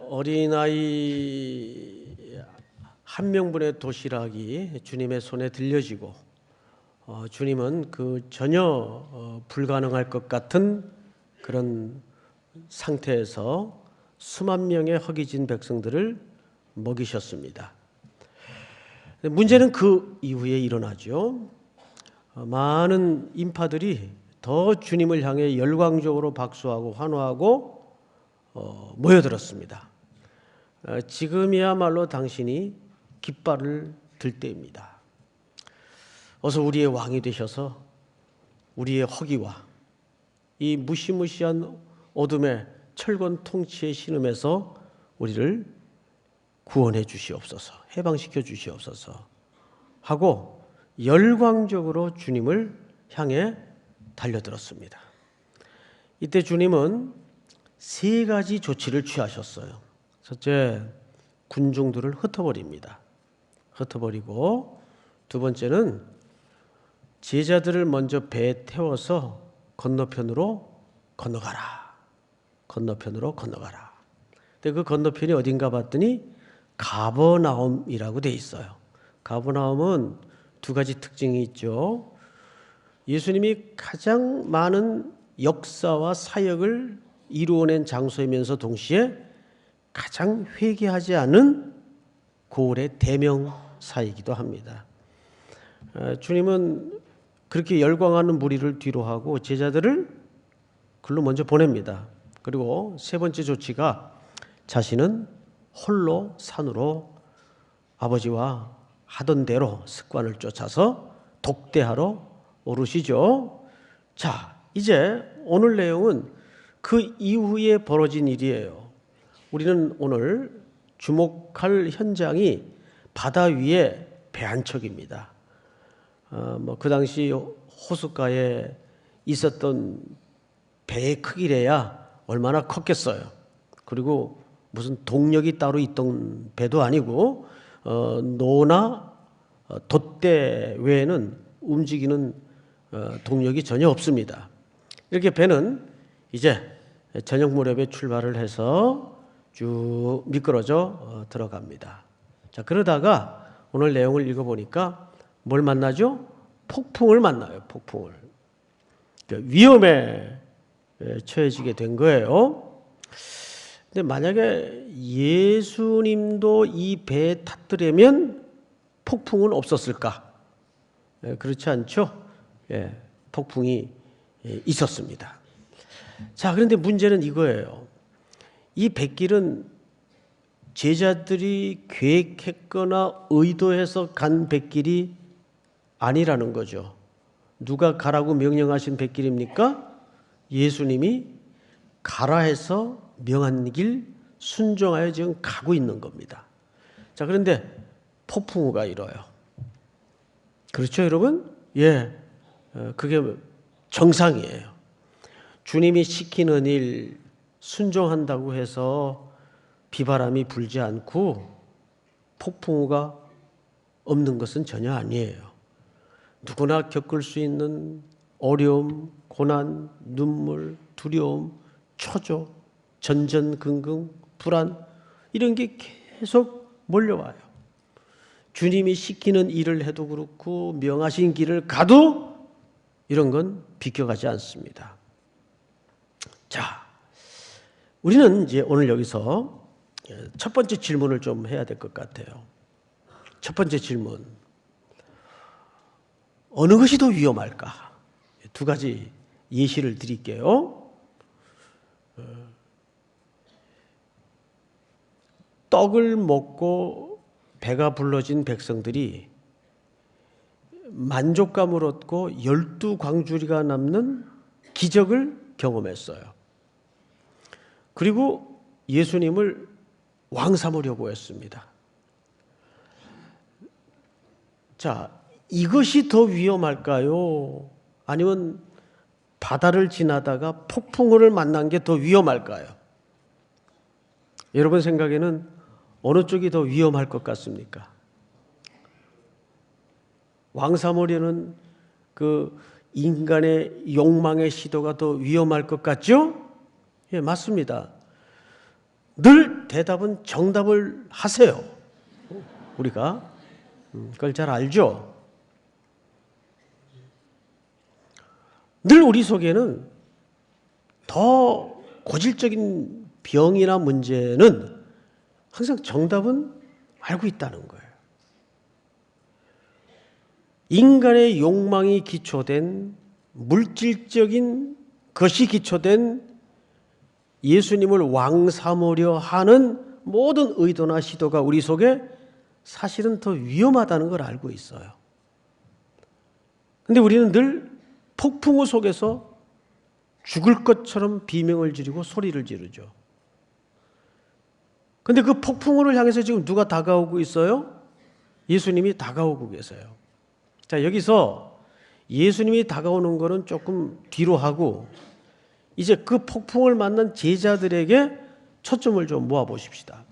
어린아이 한 명분의 도시락이 주님의 손에 들려지고 주님은 그 전혀 불가능할 것 같은 그런 상태에서 수만 명의 허기진 백성들을 먹이셨습니다. 문제는 그 이후에 일어나죠. 많은 인파들이 더 주님을 향해 열광적으로 박수하고 환호하고 모여들었습니다. 지금이야말로 당신이 깃발을 들 때입니다. 어서 우리의 왕이 되셔서 우리의 허기와 이 무시무시한 어둠의 철권 통치의 신음에서 우리를 구원해 주시옵소서, 해방시켜 주시옵소서 하고 열광적으로 주님을 향해 달려들었습니다. 이때 주님은 세 가지 조치를 취하셨어요. 첫째, 군중들을 흩어버립니다. 흩어버리고 두 번째는 제자들을 먼저 배에 태워서 건너편으로 건너가라. 건너편으로 건너가라. 근데 그 건너편이 어딘가 봤더니 가버나움이라고 돼 있어요. 가버나움은 두 가지 특징이 있죠. 예수님이 가장 많은 역사와 사역을 이루어낸 장소이면서 동시에 가장 회개하지 않은 고을의 대명사이기도 합니다. 주님은 그렇게 열광하는 무리를 뒤로 하고 제자들을 글로 먼저 보냅니다. 그리고 세 번째 조치가 자신은 홀로 산으로 아버지와 하던 대로 습관을 쫓아서 독대하러 오르시죠. 자, 이제 오늘 내용은 그 이후에 벌어진 일이에요. 우리는 오늘 주목할 현장이 바다 위에 배 한 척입니다. 그 당시 호숫가에 있었던 배의 크기래야 얼마나 컸겠어요. 그리고 무슨 동력이 따로 있던 배도 아니고 노나 돛대 외에는 움직이는 동력이 전혀 없습니다. 이렇게 배는 이제 저녁 무렵에 출발을 해서 쭉 미끄러져 들어갑니다. 자, 그러다가 오늘 내용을 읽어보니까 뭘 만나죠? 폭풍을 만나요. 폭풍을. 위험에 처해지게 된 거예요. 근데 만약에 예수님도 이 배에 탔더라면 폭풍은 없었을까? 그렇지 않죠? 폭풍이 있었습니다. 자, 그런데 문제는 이거예요. 이 뱃길은 제자들이 계획했거나 의도해서 간 뱃길이 아니라는 거죠. 누가 가라고 명령하신 뱃길입니까? 예수님이 가라 해서 명한 길 순종하여 지금 가고 있는 겁니다. 자, 그런데 폭풍우가 일어요. 그렇죠, 여러분? 그게 정상이에요. 주님이 시키는 일 순종한다고 해서 비바람이 불지 않고 폭풍우가 없는 것은 전혀 아니에요. 누구나 겪을 수 있는 어려움, 고난, 눈물, 두려움, 초조, 전전긍긍, 불안 이런 게 계속 몰려와요. 주님이 시키는 일을 해도 그렇고 명하신 길을 가도 이런 건 비껴가지 않습니다. 자, 우리는 이제 오늘 여기서 첫 번째 질문을 좀 해야 될 것 같아요. 첫 번째 질문. 어느 것이 더 위험할까? 두 가지 예시를 드릴게요. 떡을 먹고 배가 불러진 백성들이 만족감을 얻고 12광주리가 남는 기적을 경험했어요. 그리고 예수님을 왕 삼으려고 했습니다. 자, 이것이 더 위험할까요? 아니면 바다를 지나다가 폭풍우를 만난 게 더 위험할까요? 여러분 생각에는 어느 쪽이 더 위험할 것 같습니까? 왕 삼으려는 그 인간의 욕망의 시도가 더 위험할 것 같죠? 예, 맞습니다. 늘 늘 대답은 정답을 하세요. 우리가 그걸 잘 알죠. 늘 우리 속에는 더 고질적인 병이나 문제는 항상 정답은 알고 있다는 거예요. 인간의 욕망이 기초된 물질적인 것이 기초된 예수님을 왕 삼으려 하는 모든 의도나 시도가 우리 속에 사실은 더 위험하다는 걸 알고 있어요. 그런데 우리는 늘 폭풍우 속에서 죽을 것처럼 비명을 지르고 소리를 지르죠. 그런데 그 폭풍우를 향해서 지금 누가 다가오고 있어요? 예수님이 다가오고 계세요. 자, 여기서 예수님이 다가오는 거는 조금 뒤로 하고 이제 그 폭풍을 만난 제자들에게 초점을 좀 모아 보십시다.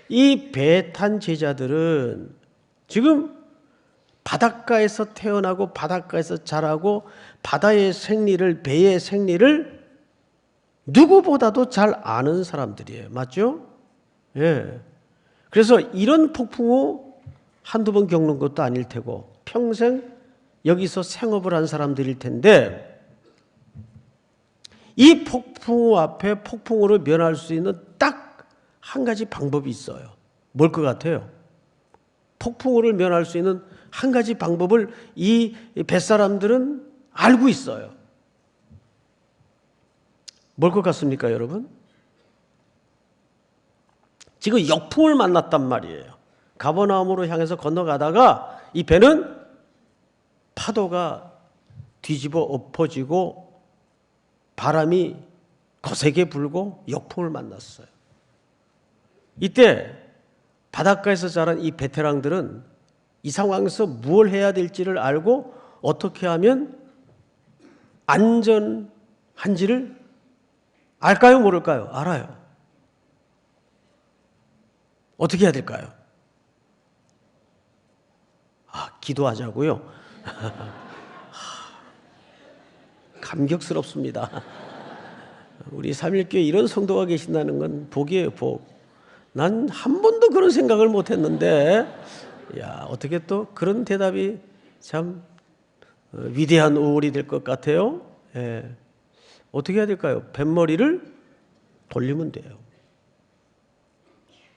이 배 탄 제자들은 지금 바닷가에서 태어나고 바닷가에서 자라고 바다의 생리를, 배의 생리를 누구보다도 잘 아는 사람들이에요. 맞죠? 예. 그래서 이런 폭풍우 한두 번 겪는 것도 아닐 테고 평생 여기서 생업을 한 사람들일 텐데 이 폭풍우 앞에 폭풍우를 면할 수 있는 딱 한 가지 방법이 있어요. 뭘 것 같아요? 폭풍우를 면할 수 있는 한 가지 방법을 이 뱃사람들은 알고 있어요. 뭘 것 같습니까, 여러분? 지금 역풍을 만났단 말이에요. 가버나움으로 향해서 건너가다가 이 배는 파도가 뒤집어 엎어지고 바람이 거세게 불고 역풍을 만났어요. 이때 바닷가에서 자란 이 베테랑들은 이 상황에서 무엇을 해야 될지를 알고 어떻게 하면 안전한지를 알까요? 모를까요? 알아요. 어떻게 해야 될까요? 기도하자고요? 감격스럽습니다. 우리 삼일교회 이런 성도가 계신다는 건 복이에요, 복. 난 한 번도 그런 생각을 못 했는데, 야, 어떻게 또 그런 대답이 참 위대한 오월이 될 것 같아요. 예. 어떻게 해야 될까요? 뱃머리를 돌리면 돼요.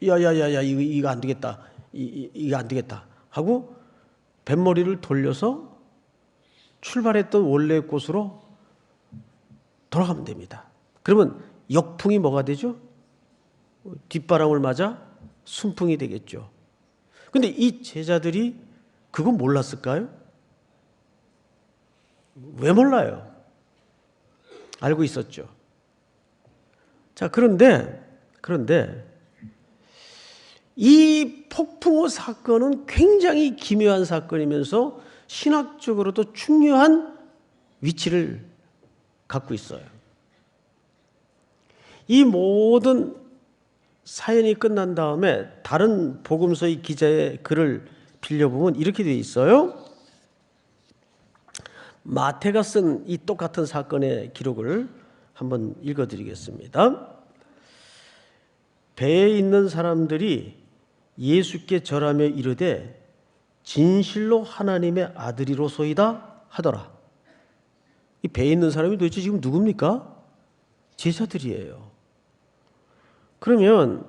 야야야야, 이거 안 되겠다. 이거 안 되겠다. 하고 뱃머리를 돌려서 출발했던 원래 곳으로 돌아가면 됩니다. 그러면 역풍이 뭐가 되죠? 뒷바람을 맞아 순풍이 되겠죠. 근데 이 제자들이 그거 몰랐을까요? 왜 몰라요? 알고 있었죠. 자, 그런데 이 폭풍우 사건은 굉장히 기묘한 사건이면서 신학적으로도 중요한 위치를 갖고 있어요. 이 모든 사연이 끝난 다음에 다른 복음서의 기자의 글을 빌려보면 이렇게 되어 있어요. 마태가 쓴 이 똑같은 사건의 기록을 한번 읽어드리겠습니다. 배에 있는 사람들이 예수께 절하며 이르되 진실로 하나님의 아들이로소이다 하더라. 이 배에 있는 사람이 도대체 지금 누굽니까? 제자들이에요. 그러면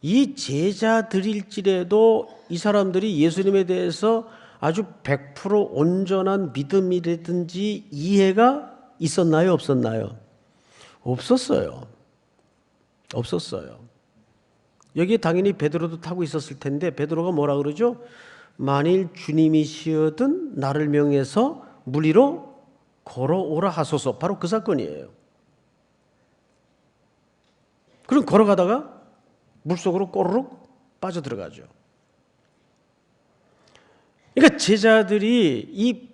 이 제자들일지라도 이 사람들이 예수님에 대해서 아주 100% 온전한 믿음이라든지 이해가 있었나요? 없었나요? 없었어요. 여기에 당연히 베드로도 타고 있었을 텐데 베드로가 뭐라 그러죠? 만일 주님이시여든 나를 명해서 물 위로 걸어오라 하소서. 바로 그 사건이에요. 그럼 걸어가다가 물속으로 꼬르륵 빠져들어가죠. 그러니까 제자들이 이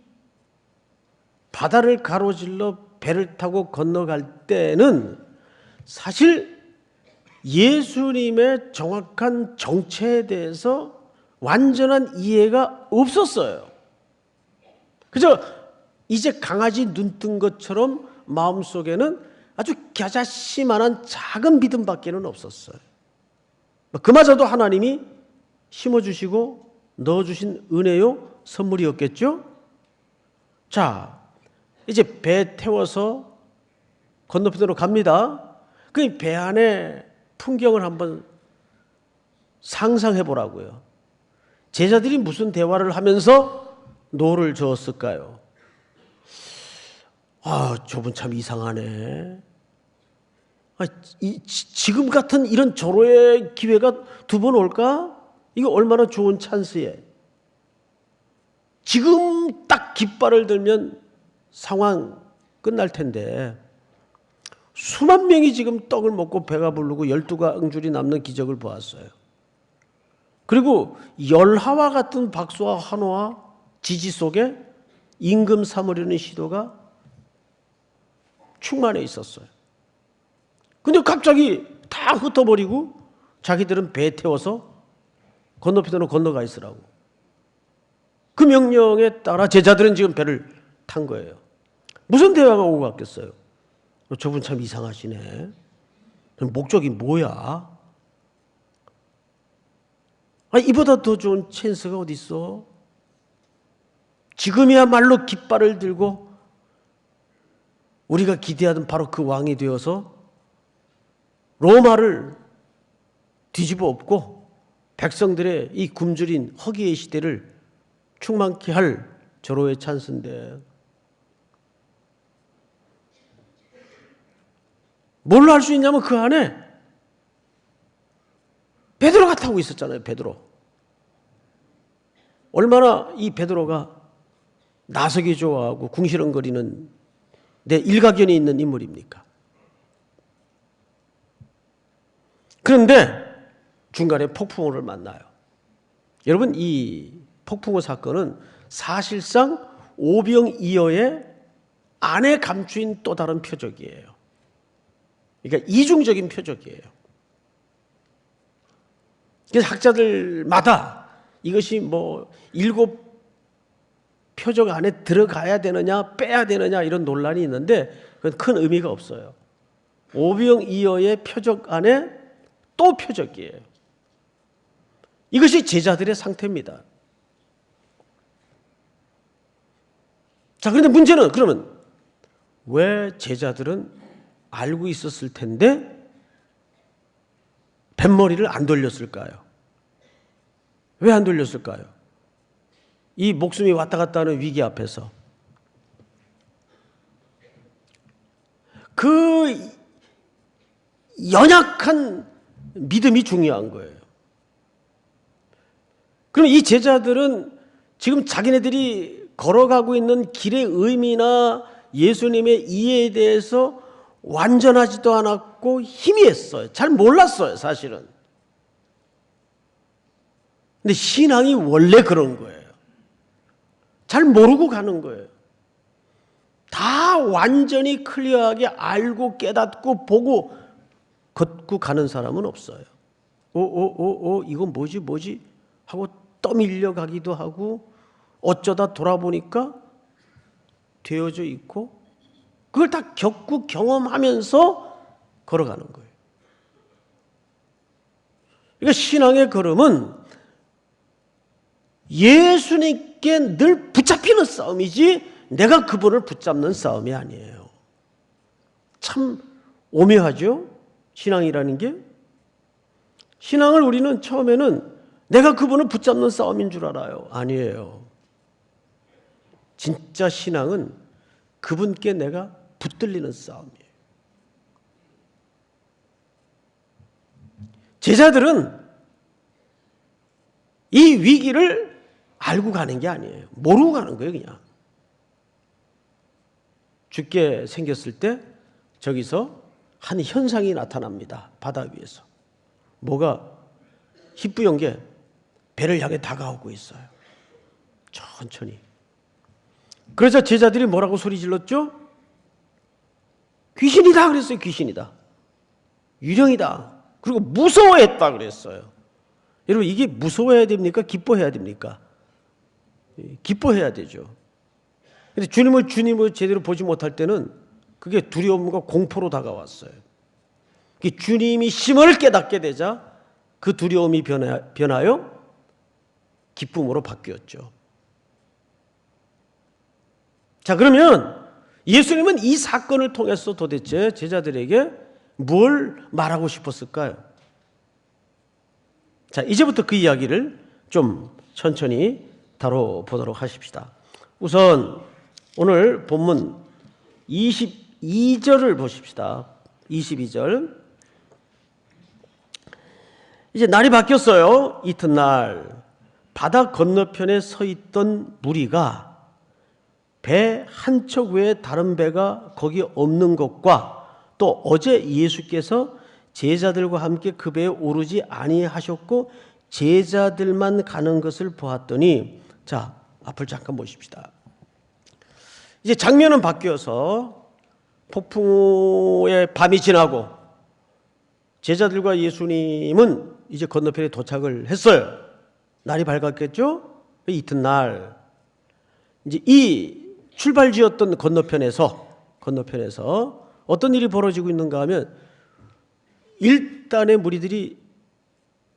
바다를 가로질러 배를 타고 건너갈 때는 사실 예수님의 정확한 정체에 대해서 완전한 이해가 없었어요. 그저 이제 강아지 눈 뜬 것처럼 마음속에는 아주 겨자씨만한 작은 믿음밖에는 없었어요. 그마저도 하나님이 심어주시고 넣어주신 은혜요 선물이었겠죠. 자, 이제 배 태워서 건너편으로 갑니다. 그 배 안에 풍경을 한번 상상해 보라고요. 제자들이 무슨 대화를 하면서 노를 저었을까요? 저분 참 이상하네. 지금 같은 이런 절호의 기회가 두 번 올까? 이거 얼마나 좋은 찬스에. 지금 딱 깃발을 들면 상황 끝날 텐데 수만 명이 지금 떡을 먹고 배가 부르고 12가응줄이 남는 기적을 보았어요. 그리고 열화와 같은 박수와 환호와 지지 속에 임금 삼으려는 시도가 충만해 있었어요. 근데 갑자기 다 흩어버리고 자기들은 배에 태워서 건너편으로 건너가 있으라고. 그 명령에 따라 제자들은 지금 배를 탄 거예요. 무슨 대화가 오고 갔겠어요? 저분 참 이상하시네. 목적이 뭐야? 이보다 더 좋은 찬스가 어디 있어? 지금이야말로 깃발을 들고 우리가 기대하던 바로 그 왕이 되어서 로마를 뒤집어 엎고 백성들의 이 굶주린 허기의 시대를 충만케 할 절호의 찬스인데 뭘로 할 수 있냐면 그 안에 베드로가 타고 있었잖아요. 베드로. 얼마나 이 베드로가 나서기 좋아하고 궁시렁거리는 내 일가견이 있는 인물입니까? 그런데 중간에 폭풍우를 만나요. 여러분, 이 폭풍우 사건은 사실상 오병이어의 안에 감추인 또 다른 표적이에요. 그러니까 이중적인 표적이에요. 그래서 학자들마다 이것이 뭐 7 표적 안에 들어가야 되느냐 빼야 되느냐 이런 논란이 있는데 그건 큰 의미가 없어요. 오병이어의 표적 안에 또 표적이에요. 이것이 제자들의 상태입니다. 자, 그런데 문제는 그러면 왜 제자들은 알고 있었을 텐데 뱃머리를 안 돌렸을까요? 왜 안 돌렸을까요? 이 목숨이 왔다 갔다 하는 위기 앞에서 그 연약한 믿음이 중요한 거예요. 그럼 이 제자들은 지금 자기네들이 걸어가고 있는 길의 의미나 예수님의 이해에 대해서 완전하지도 않았고 희미했어요. 잘 몰랐어요, 사실은. 근데 신앙이 원래 그런 거예요. 잘 모르고 가는 거예요. 다 완전히 클리어하게 알고 깨닫고 보고 걷고 가는 사람은 없어요. 이건 뭐지 하고 떠밀려 가기도 하고 어쩌다 돌아보니까 되어져 있고 그걸 다 겪고 경험하면서 걸어가는 거예요. 그러니까 신앙의 걸음은 예수님께 늘 붙잡히는 싸움이지 내가 그분을 붙잡는 싸움이 아니에요. 참 오묘하죠? 신앙이라는 게. 신앙을 우리는 처음에는 내가 그분을 붙잡는 싸움인 줄 알아요. 아니에요. 진짜 신앙은 그분께 내가 붙들리는 싸움이에요. 제자들은 이 위기를 알고 가는 게 아니에요. 모르고 가는 거예요, 그냥. 죽게 생겼을 때 저기서 한 현상이 나타납니다. 바다 위에서. 뭐가 희뿌연 게 배를 향해 다가오고 있어요. 천천히. 그래서 제자들이 뭐라고 소리 질렀죠? 귀신이다 그랬어요. 귀신이다. 유령이다. 그리고 무서워했다 그랬어요. 여러분, 이게 무서워해야 됩니까? 기뻐해야 됩니까? 기뻐해야 되죠. 근데 주님을 제대로 보지 못할 때는 그게 두려움과 공포로 다가왔어요. 주님이 심을 깨닫게 되자 그 두려움이 변하여 기쁨으로 바뀌었죠. 자, 그러면 예수님은 이 사건을 통해서 도대체 제자들에게 뭘 말하고 싶었을까요? 자, 이제부터 그 이야기를 좀 천천히 다뤄보도록 하십시다. 우선 오늘 본문 22절을 보십시다. 22절. 이제 날이 바뀌었어요. 이튿날 바다 건너편에 서 있던 무리가 배 한 척 외에 다른 배가 거기 없는 것과 또 어제 예수께서 제자들과 함께 그 배에 오르지 아니하셨고 제자들만 가는 것을 보았더니, 자, 앞을 잠깐 보십시다. 이제 장면은 바뀌어서 폭풍의 밤이 지나고 제자들과 예수님은 이제 건너편에 도착을 했어요. 날이 밝았겠죠? 이튿날 이제 이 출발지였던 건너편에서 어떤 일이 벌어지고 있는가 하면 일단의 무리들이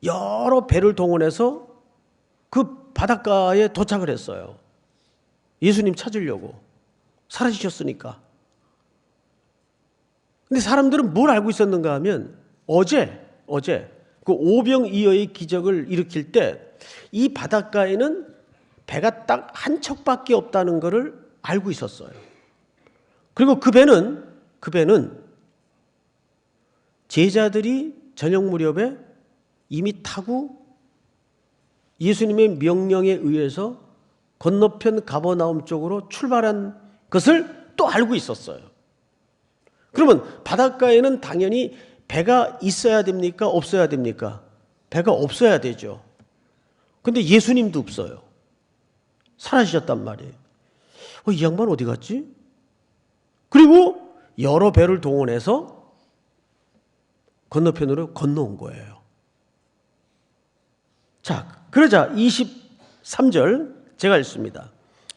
여러 배를 동원해서 그 바닷가에 도착을 했어요. 예수님 찾으려고. 사라지셨으니까. 근데 사람들은 뭘 알고 있었는가 하면 어제 그 오병이어의 기적을 일으킬 때 이 바닷가에는 배가 딱 한 척밖에 없다는 것을 알고 있었어요. 그리고 그 배는 제자들이 저녁 무렵에 이미 타고 예수님의 명령에 의해서 건너편 가버나움 쪽으로 출발한 것을 또 알고 있었어요. 그러면 바닷가에는 당연히 배가 있어야 됩니까? 없어야 됩니까? 배가 없어야 되죠. 근데 예수님도 없어요. 사라지셨단 말이에요. 이 양반 어디 갔지? 그리고 여러 배를 동원해서 건너편으로 건너온 거예요. 자, 그러자 23절 제가 읽습니다.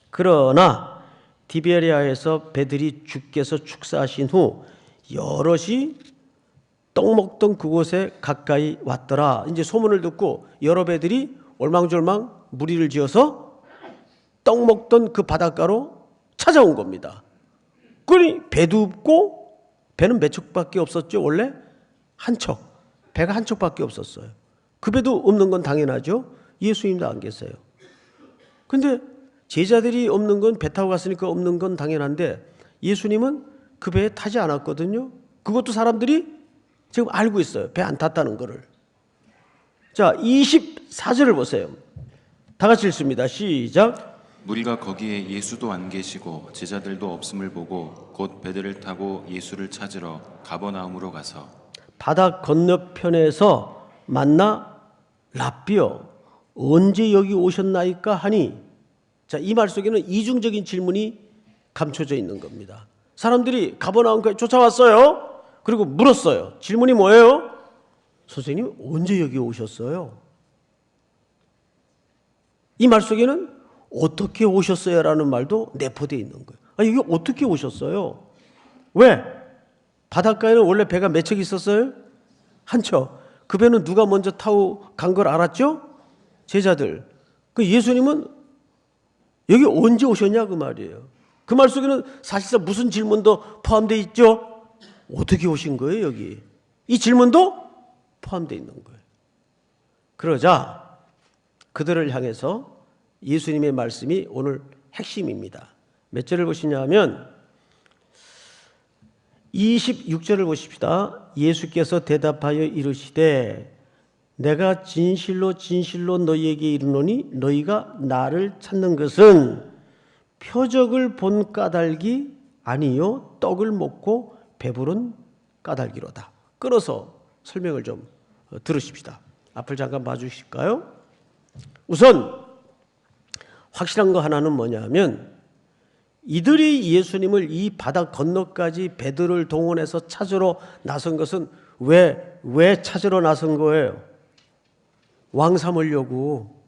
그러나 디베리아에서 배들이 주께서 축사하신 후 여럿이 떡 먹던 그곳에 가까이 왔더라. 이제 소문을 듣고 여러 배들이 올망졸망 무리를 지어서 떡 먹던 그 바닷가로 찾아온 겁니다. 그러니 배도 없고 배는 몇 척밖에 없었죠. 원래 한 척. 배가 한 척밖에 없었어요. 그 배도 없는 건 당연하죠. 예수님도 안 계세요. 근데 제자들이 없는 건 배 타고 갔으니까 없는 건 당연한데 예수님은 그 배에 타지 않았거든요. 그것도 사람들이 지금 알고 있어요. 배 안 탔다는 거를. 자, 24절을 보세요. 다 같이 읽습니다. 시작. 무리가 거기에 예수도 안 계시고 제자들도 없음을 보고 곧 배들을 타고 예수를 찾으러 가버나움으로 가서 바다 건너편에서 만나 랍비여 언제 여기 오셨나이까 하니, 자, 이 말 속에는 이중적인 질문이 감춰져 있는 겁니다. 사람들이 가버나움까지 쫓아왔어요. 그리고 물었어요. 질문이 뭐예요? 선생님 언제 여기 오셨어요? 이 말 속에는 어떻게 오셨어요? 라는 말도 내포되어 있는 거예요. 여기 어떻게 오셨어요? 왜? 바닷가에는 원래 배가 몇 척 있었어요? 한 척. 그 배는 누가 먼저 타고 간 걸 알았죠? 제자들. 그 예수님은 여기 언제 오셨냐 그 말이에요. 그 말 속에는 사실상 무슨 질문도 포함되어 있죠? 어떻게 오신 거예요 여기? 이 질문도 포함되어 있는 거예요. 그러자 그들을 향해서 예수님의 말씀이 오늘 핵심입니다. 몇 절을 보시냐면 26절을 보십시다. 예수께서 대답하여 이르시되 내가 진실로 진실로 너희에게 이르노니 너희가 나를 찾는 것은 표적을 본 까닭이 아니요 떡을 먹고 배부른 까닭이로다. 끌어서 설명을 좀 들으십시다. 앞을 잠깐 봐주실까요? 우선 확실한 거 하나는 뭐냐면 이들이 예수님을 이 바다 건너까지 배들을 동원해서 찾으러 나선 것은 왜 찾으러 나선 거예요? 왕 삼으려고.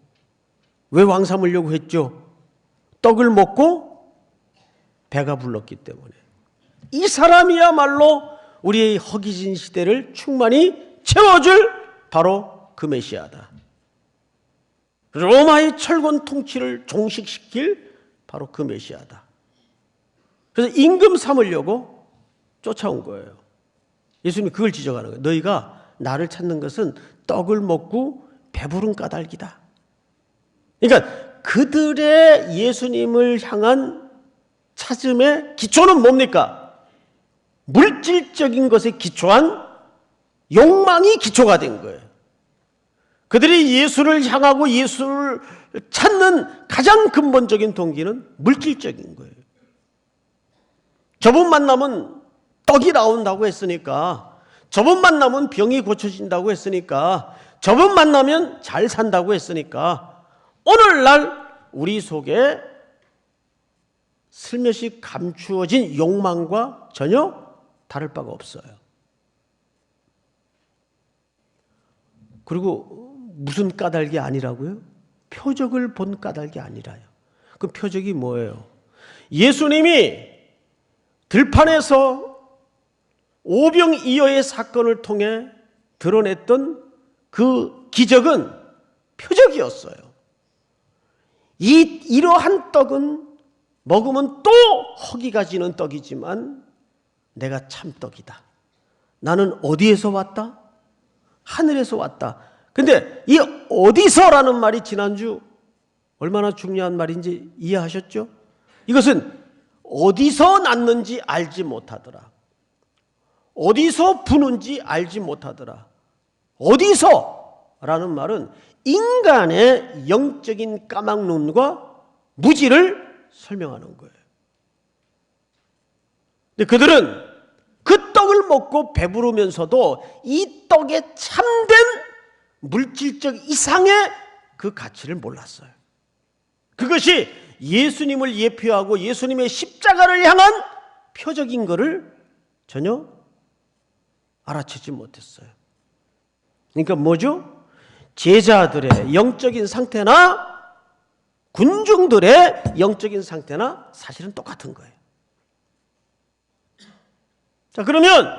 왜 왕 삼으려고 했죠? 떡을 먹고 배가 불렀기 때문에. 이 사람이야말로 우리의 허기진 시대를 충만히 채워줄 바로 그 메시아다. 로마의 철권 통치를 종식시킬 바로 그 메시아다. 그래서 임금 삼으려고 쫓아온 거예요. 예수님이 그걸 지적하는 거예요. 너희가 나를 찾는 것은 떡을 먹고 배부른 까닭이다. 그러니까 그들의 예수님을 향한 찾음의 기초는 뭡니까? 물질적인 것에 기초한 욕망이 기초가 된 거예요. 그들이 예수를 향하고 예수를 찾는 가장 근본적인 동기는 물질적인 거예요. 저분 만나면 떡이 나온다고 했으니까, 저분 만나면 병이 고쳐진다고 했으니까, 저분 만나면 잘 산다고 했으니까 오늘날 우리 속에 슬며시 감추어진 욕망과 전혀 다를 바가 없어요. 그리고 무슨 까닭이 아니라고요? 표적을 본 까닭이 아니라요. 그 표적이 뭐예요? 예수님이 들판에서 오병이어의 사건을 통해 드러냈던 그 기적은 표적이었어요. 이러한 떡은 먹으면 또 허기가 지는 떡이지만 내가 참떡이다. 나는 어디에서 왔다? 하늘에서 왔다. 근데 이 어디서라는 말이 지난주 얼마나 중요한 말인지 이해하셨죠? 이것은 어디서 났는지 알지 못하더라. 어디서 부는지 알지 못하더라. 어디서라는 말은 인간의 영적인 까막눈과 무지를 설명하는 거예요. 근데 그들은 그 떡을 먹고 배부르면서도 이 떡의 참된 물질적 이상의 그 가치를 몰랐어요. 그것이 예수님을 예표하고 예수님의 십자가를 향한 표적인 것을 전혀 알아채지 못했어요. 그러니까 뭐죠? 제자들의 영적인 상태나 군중들의 영적인 상태나 사실은 똑같은 거예요. 자, 그러면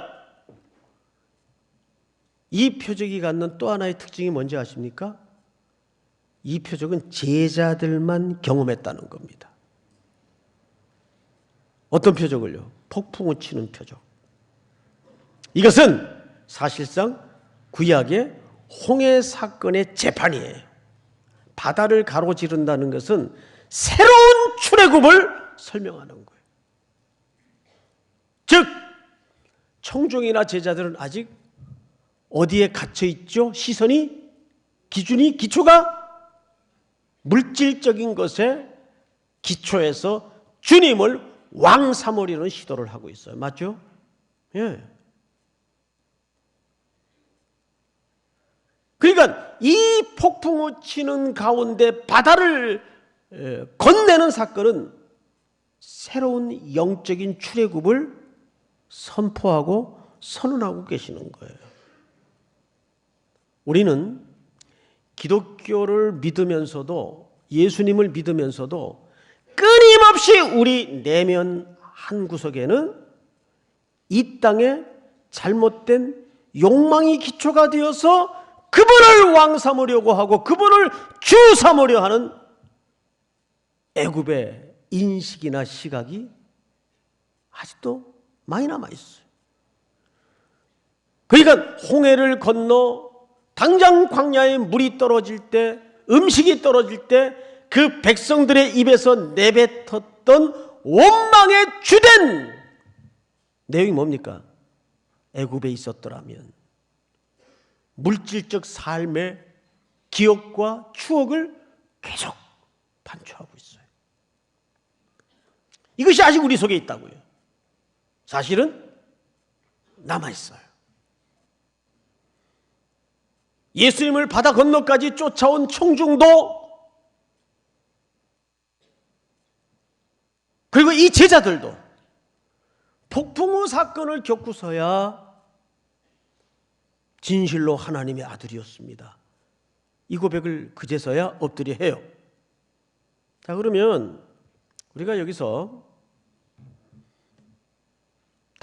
이 표적이 갖는 또 하나의 특징이 뭔지 아십니까? 이 표적은 제자들만 경험했다는 겁니다. 어떤 표적을요? 폭풍우 치는 표적. 이것은 사실상 구약의 홍해 사건의 재판이에요. 바다를 가로지른다는 것은 새로운 출애굽을 설명하는 거예요. 즉 청중이나 제자들은 아직 어디에 갇혀 있죠? 시선이, 기준이, 기초가 물질적인 것에 기초해서 주님을 왕 삼으려는 시도를 하고 있어요. 맞죠? 예. 그러니까 이 폭풍우 치는 가운데 바다를 건네는 사건은 새로운 영적인 출애굽을 선포하고 선언하고 계시는 거예요. 우리는 기독교를 믿으면서도 예수님을 믿으면서도 끊임없이 우리 내면 한 구석에는 이 땅에 잘못된 욕망이 기초가 되어서 그분을 왕 삼으려고 하고 그분을 주 삼으려 하는 애굽의 인식이나 시각이 아직도 많이 남아있어요. 그러니까 홍해를 건너 당장 광야에 물이 떨어질 때, 음식이 떨어질 때 그 백성들의 입에서 내뱉었던 원망의 주된 내용이 뭡니까? 애굽에 있었더라면 물질적 삶의 기억과 추억을 계속 반추하고 있어요. 이것이 아직 우리 속에 있다고요. 사실은 남아있어요. 예수님을 바다 건너까지 쫓아온 청중도 그리고 이 제자들도 폭풍우 사건을 겪고서야 진실로 하나님의 아들이었습니다. 이 고백을 그제서야 엎드려 해요. 자, 그러면 우리가 여기서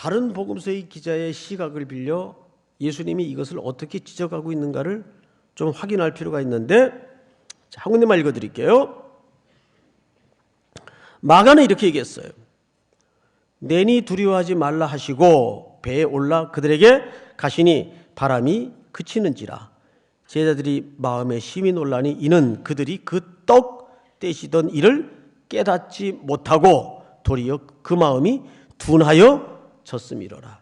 다른 복음서의 기자의 시각을 빌려 예수님이 이것을 어떻게 지적하고 있는가를 좀 확인할 필요가 있는데, 자, 한 군데만 읽어드릴게요. 마가는 이렇게 얘기했어요. 내니 두려워하지 말라 하시고 배에 올라 그들에게 가시니 바람이 그치는지라. 제자들이 마음에 심히 놀라니 이는 그들이 그 떡 떼시던 일을 깨닫지 못하고 도리어 그 마음이 둔하여 졌음이로라.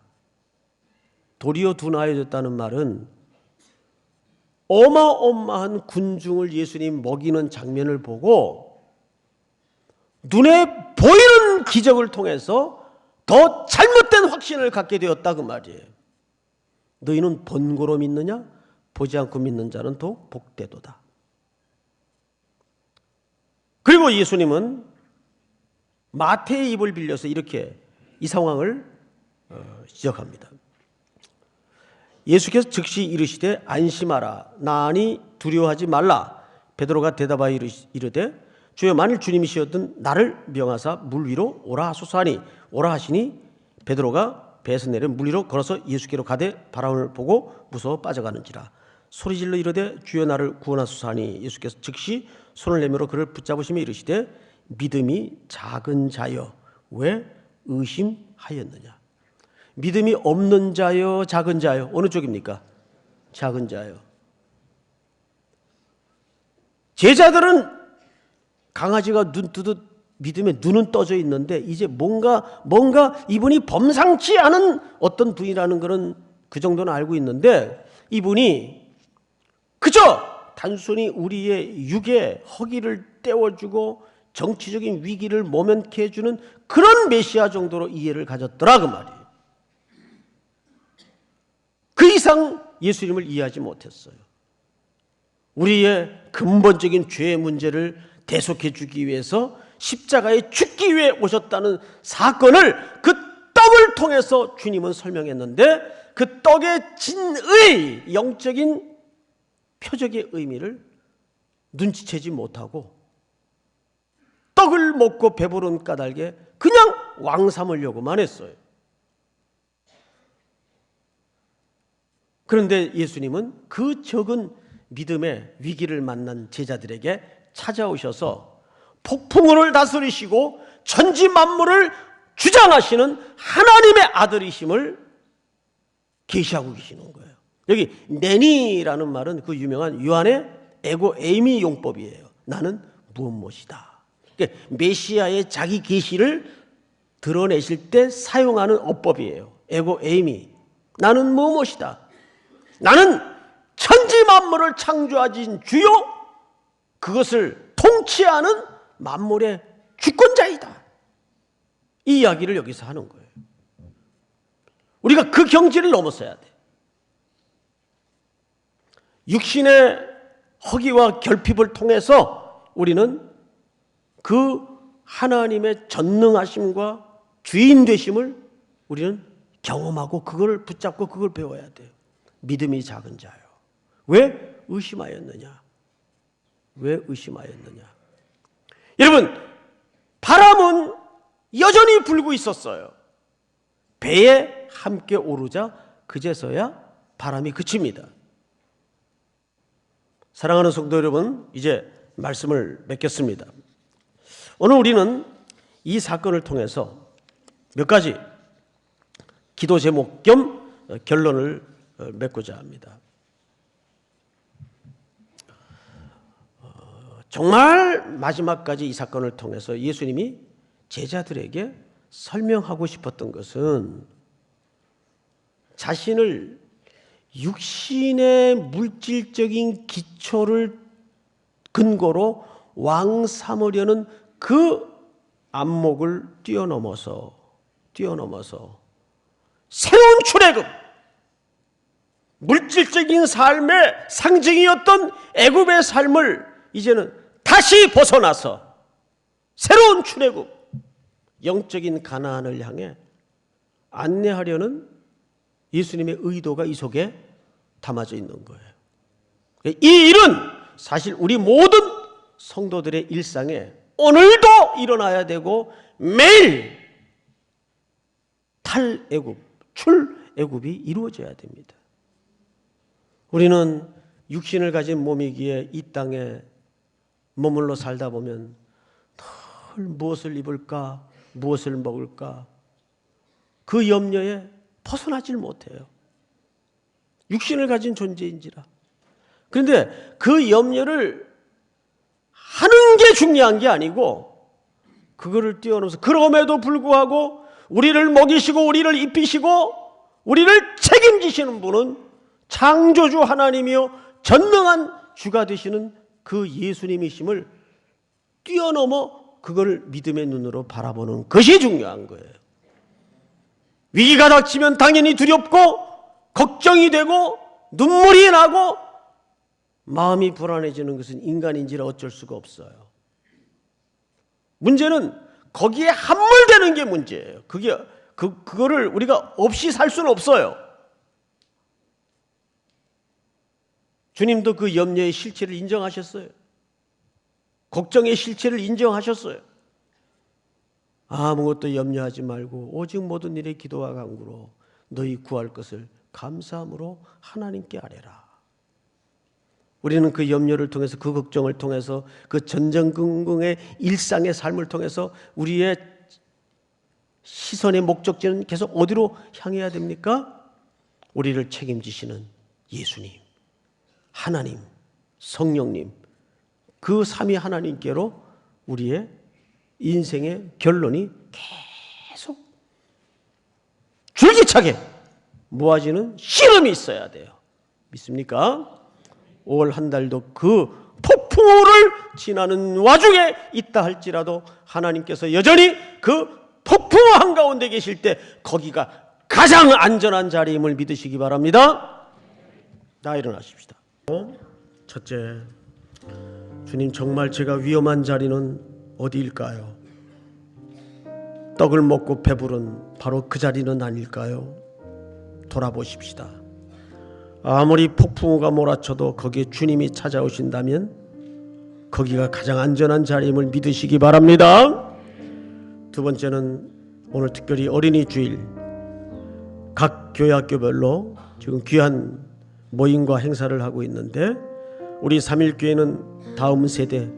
도리어 둔하여졌다는 말은 어마어마한 군중을 예수님 먹이는 장면을 보고 눈에 보이는 기적을 통해서 더 잘못된 확신을 갖게 되었다 그 말이에요. 너희는 번거로 믿느냐? 보지 않고 믿는 자는 더욱 복되도다. 그리고 예수님은 마태의 입을 빌려서 이렇게 이 상황을 지적합니다. 예수께서 즉시 이르시되 안심하라 나니 두려워하지 말라. 베드로가 대답하여 이르되 주여 만일 주님이시었던 나를 명하사 물 위로 오라 하소서 하니 오라 하시니 베드로가 배에서 내려 물 위로 걸어서 예수께로 가되 바람을 보고 무서워 빠져가는지라. 소리질러 이르되 주여 나를 구원하소서 하니 예수께서 즉시 손을 내밀어 그를 붙잡으시며 이르시되 믿음이 작은 자여 왜 의심하였느냐. 믿음이 없는 자여 작은 자여 어느 쪽입니까? 작은 자여. 제자들은 강아지가 눈 뜨듯 믿음에 눈은 떠져 있는데 이제 뭔가 이분이 범상치 않은 어떤 분이라는 것은 그 정도는 알고 있는데 이분이 그저 단순히 우리의 육의 허기를 때워주고 정치적인 위기를 모면케 해주는 그런 메시아 정도로 이해를 가졌더라 그 말이에요. 그 이상 예수님을 이해하지 못했어요. 우리의 근본적인 죄의 문제를 대속해 주기 위해서 십자가에 죽기 위해 오셨다는 사건을 그 떡을 통해서 주님은 설명했는데 그 떡의 진의 영적인 표적의 의미를 눈치채지 못하고 떡을 먹고 배부른 까닭에 그냥 왕 삼으려고만 했어요. 그런데 예수님은 그 적은 믿음의 위기를 만난 제자들에게 찾아오셔서 폭풍우를 다스리시고 천지 만물을 주장하시는 하나님의 아들이심을 계시하고 계시는 거예요. 여기 내니라는 말은 그 유명한 요한의 에고 에이미 용법이에요. 나는 무엇이다. 그러니까 메시아의 자기 계시를 드러내실 때 사용하는 어법이에요. 에고 에이미. 나는 무엇이다. 나는 천지 만물을 창조하신 주요 그것을 통치하는 만물의 주권자이다. 이 이야기를 여기서 하는 거예요. 우리가 그 경지를 넘어서야 돼. 육신의 허기와 결핍을 통해서 우리는 그 하나님의 전능하심과 주인 되심을 우리는 경험하고 그걸 붙잡고 그걸 배워야 돼요. 믿음이 작은 자요. 왜 의심하였느냐? 왜 의심하였느냐? 여러분, 바람은 여전히 불고 있었어요. 배에 함께 오르자 그제서야 바람이 그칩니다. 사랑하는 성도 여러분, 이제 말씀을 맺겠습니다. 오늘 우리는 이 사건을 통해서 몇 가지 기도 제목 겸 결론을 맺고자 합니다. 정말 마지막까지 이 사건을 통해서 예수님이 제자들에게 설명하고 싶었던 것은 자신을 육신의 물질적인 기초를 근거로 왕 삼으려는 그 안목을 뛰어넘어서 새로운 출애굽, 물질적인 삶의 상징이었던 애굽의 삶을 이제는 다시 벗어나서 새로운 출애굽, 영적인 가나안을 향해 안내하려는 예수님의 의도가 이 속에 담아져 있는 거예요. 이 일은 사실 우리 모든 성도들의 일상에 오늘도 일어나야 되고 매일 탈애굽, 출애굽이 이루어져야 됩니다. 우리는 육신을 가진 몸이기에 이 땅에 머물러 살다 보면 늘 무엇을 입을까, 무엇을 먹을까, 그 염려에 벗어나질 못해요. 육신을 가진 존재인지라. 그런데 그 염려를 하는 게 중요한 게 아니고 그거를 뛰어넘어서 그럼에도 불구하고 우리를 먹이시고 우리를 입히시고 우리를 책임지시는 분은 창조주 하나님이요 전능한 주가 되시는 그 예수님이심을 뛰어넘어 그걸 믿음의 눈으로 바라보는 것이 중요한 거예요. 위기가 닥치면 당연히 두렵고 걱정이 되고 눈물이 나고 마음이 불안해지는 것은 인간인지라 어쩔 수가 없어요. 문제는 거기에 함몰되는 게 문제예요. 그거를 우리가 없이 살 수는 없어요. 주님도 그 염려의 실체를 인정하셨어요. 걱정의 실체를 인정하셨어요. 아무것도 염려하지 말고 오직 모든 일에 기도와 간구로 너희 구할 것을 감사함으로 하나님께 아뢰라. 우리는 그 염려를 통해서 그 걱정을 통해서 그 전전긍긍의 일상의 삶을 통해서 우리의 시선의 목적지는 계속 어디로 향해야 됩니까? 우리를 책임지시는 예수님, 하나님, 성령님, 그 삼위 하나님께로 우리의 인생의 결론이 계속 줄기차게 모아지는 씨름이 있어야 돼요. 믿습니까? 5월 한 달도 그 폭풍우를 지나는 와중에 있다 할지라도 하나님께서 여전히 그 폭풍우 한가운데 계실 때 거기가 가장 안전한 자리임을 믿으시기 바랍니다. 다 일어나십시다. 첫째, 주님 정말 제가 위험한 자리는 어디일까요? 떡을 먹고 배부른 바로 그 자리는 아닐까요? 돌아보십시다. 아무리 폭풍우가 몰아쳐도 거기에 주님이 찾아오신다면 거기가 가장 안전한 자리임을 믿으시기 바랍니다. 두 번째는 오늘 특별히 어린이 주일 각 교회 학교별로 지금 귀한 모임과 행사를 하고 있는데 우리 삼일교회는 다음 세대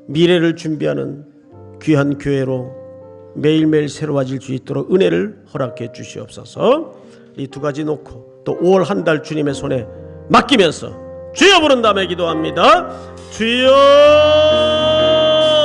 미래를 준비하는 귀한 교회로 매일매일 새로워질 수 있도록 은혜를 허락해 주시옵소서. 이 두 가지 놓고 또 5월 한 달 주님의 손에 맡기면서 주여 부른 다음에 기도합니다. 주여